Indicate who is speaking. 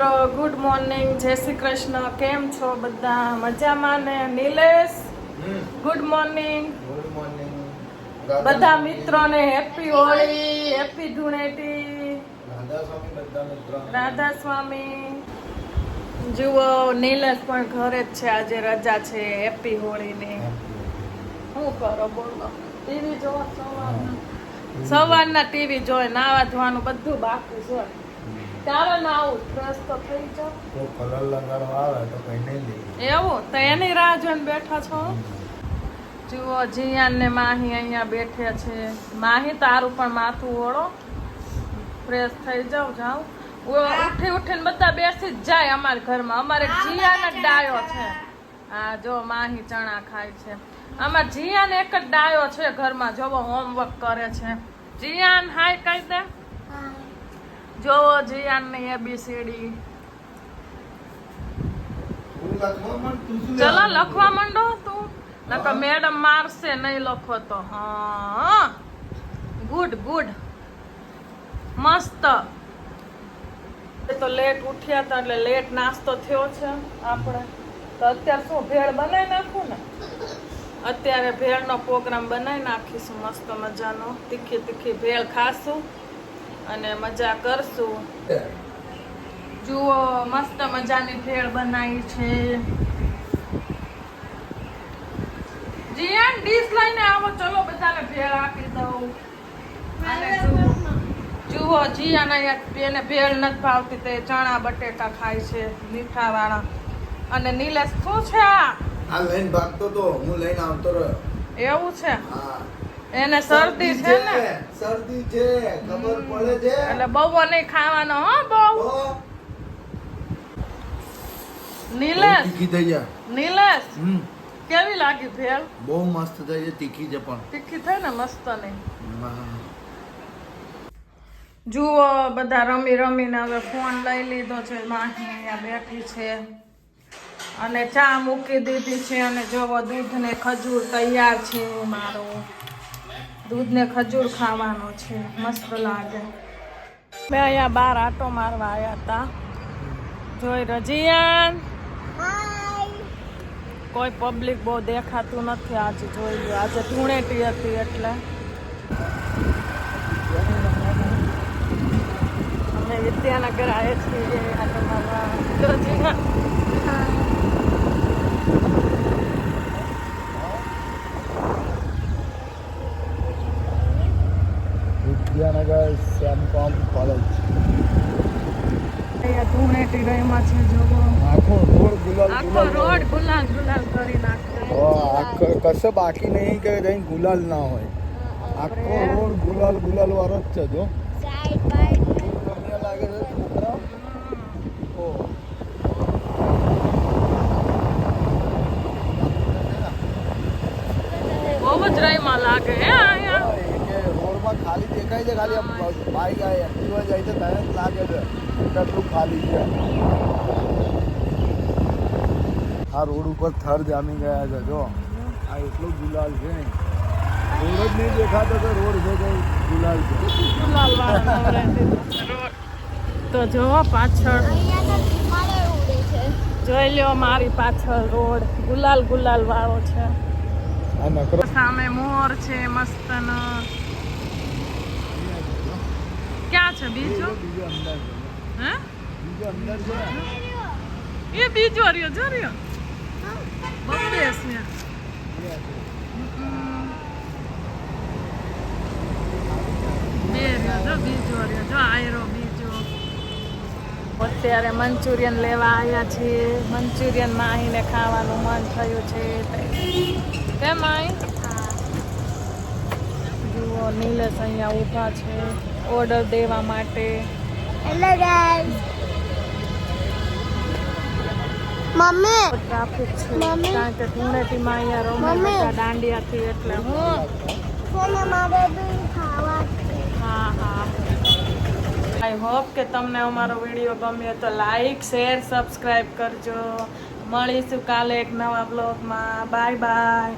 Speaker 1: Good morning, જય શ્રી કૃષ્ણ. કેમ છો બધા? મજામાં ને? Nilesh, good morning.
Speaker 2: Good morning
Speaker 1: બધા મિત્રોને હેપી હોળી, હેપી ધૂળેટી. રાધા સ્વામી. જુઓ, નિલેશ પણ ઘરે જ છે, આજે રજા છે. હેપી હોળીની. શું કરો બોલો? ટીવી જોવો? સવારના ટીવી જોઈ, નાવા ધોવાનું બધું બાકી છે. ચાલો ના આવું ફ્રેશ તો થઈ જાવ.
Speaker 2: તો કલર લગાડવા આવે તો કઈ નહીં લઈ
Speaker 1: એવું તો એની રાહ જોઈને બેઠા છો. જુઓ, જીયાન ને માહી અહીંયા બેઠ્યા છે. માહી તારું પણ માથું ઓળો, ફ્રેશ થઈ જાવ. ઉઠીને બધા બેસી જ જાય અમારા ઘરમાં. અમારે જીયાન જ ડાયો છે. હા, જો માહી ચણા ખાય છે. અમારે જીયાન એક જ ડાયો છે ઘરમાં. જોવો, હોમવર્ક કરે છે. જીયાન હાય કહી દે. જોવો જીયાન ની ABCD. ચલો લખવા માંડો તું, નકર મેડમ મારશે નહીં લખો તો. હા, ગુડ ગુડ, મસ્ત. તો લેટ ઉઠ્યા હતા એટલે લેટ નાસ્તો થયો છે આપણે. તો અત્યારે શું ભેળ બનાવી નાખું ને? અત્યારે ભેળનો પ્રોગ્રામ બનાવી નાખીશું મસ્ત મજાનો. તીખી તીખી ભેળ ખાશું અને મજા કરશું. જુઓ, મસ્ત મજાની ભેળ બનાવી છે. જીયાન ડીશ લઈને આવો, ચલો બધાને ભેળ આપી દઉં. અને જુઓ, જીયાન અહીંયા એને ભેળ નથી ભાવતી, તે ચણા બટેટા ખાય છે મીઠા વાળા. અને નિલેશ શું છે
Speaker 2: આ લઈને ભાગતો તો હું લઈને આવતો રહ્યો.
Speaker 1: એવું છે?
Speaker 2: હા,
Speaker 1: એને શરદી છે ને?
Speaker 2: શરદી છે, ખબર પડે છે.
Speaker 1: એટલે બહુ નહીં ખાવાનો હો. બહુ નિલેશ,
Speaker 2: તીખી થઈ જાય.
Speaker 1: નિલેશ કેવી લાગી ભેળ?
Speaker 2: બહુ મસ્ત થઈ છે, તીખી છે પણ.
Speaker 1: તીખી થાય ને મસ્ત નહીં? જુઓ, બધા રમી રમીને હવે ફોન લઈ લીધો છે. માહી અહીંયા બેઠી છે અને ચા મૂકી દીધી છે. અને જોવો, દૂધ ને ખજૂર તૈયાર છે મારો. દૂધ ને ખજૂર ખાવાનો છે, મસ્ત લાગે. મેં અહીંયા બહાર આટો મારવા આવ્યા હતા. જોઈ રજીયાન, કોઈ પબ્લિક બહુ દેખાતું નથી આજે. જોઈ લો, આજે ધૂળેટી હતી એટલે અમે વિદ્યાનગર આવ્યા છીએ આટો મારવા. રજીયાન
Speaker 2: વિદ્યાનગર સેમકોમ કોલેજ.
Speaker 1: અહીંયા ધૂળેટી રહીમાં છે. જોવો,
Speaker 2: આખો રોડ ગુલાલ
Speaker 1: આખો રોડ ગુલાલ ગુલાલ કરી નાખ્યો.
Speaker 2: આખો કશે બાકી નહીં કે કઈ ગુલાલ ના હોય. આખો રોડ ગુલાલ ગુલાલ વાળો જ છે. જો લાગે છે છોકરા.
Speaker 1: બહુ જ રહીમાં લાગે હે અહીંયા.
Speaker 2: રોડમાં ખાલી દેખાય છે, ખાલી બાઈક એક્ટિવા જાય છે ત્યારે જ લાગે છે કેટલું ખાલી છે. આ રોડ ઉપર થર જામી ગયા છે. જો આ એટલું ગુલાલ છે, રોડ જ નહીં દેખાતો તો રોડ છે તો ગુલાલ છે.
Speaker 1: ગુલાલ વાળો તો જોવો પાછળ, જોઈ લ્યો મારી પાછળ રોડ ગુલાલ ગુલાલ વાળો છે.
Speaker 2: આ નકરો
Speaker 1: સામે મોર છે મસ્તનો. ક્યાં છે બીજો?
Speaker 2: બીજો અંદર છે.
Speaker 1: હે,
Speaker 2: બીજો અંદર છે.
Speaker 1: એ બીજો રહ્યો. જો રહ્યો બબ્બે છે. બે રહ્યો, જો બીજો રહ્યો. જો આયરો બીજો. અત્યારે મંચુરિયન લેવા આવ્યા છીએ. મંચુરિયન માહીને ખાવાનું મન થયું છે. કેમ માહી? જુઓ, નિલેશ અહીંયા ઊભા છે ઓર્ડર દેવા માટે.
Speaker 3: હેલો ગાઈસ, મમ્મી
Speaker 1: ટ્રાફિક છે
Speaker 3: મમ્મી.
Speaker 1: કારણ કે ધૂળેટીમાં અહીંયા રમે
Speaker 3: મમ્મી.
Speaker 1: બધા દાંડિયાથી એટલે હું.
Speaker 3: કોને મારે દૂધ ખાવા છે.
Speaker 1: હા હા, આઈ હોપ કે તમને અમારો વિડીયો ગમ્યો તો લાઈક, શેર, સબસ્ક્રાઈબ કરજો. મળીશું કાલે એક નવા બ્લોગમાં. Bye bye.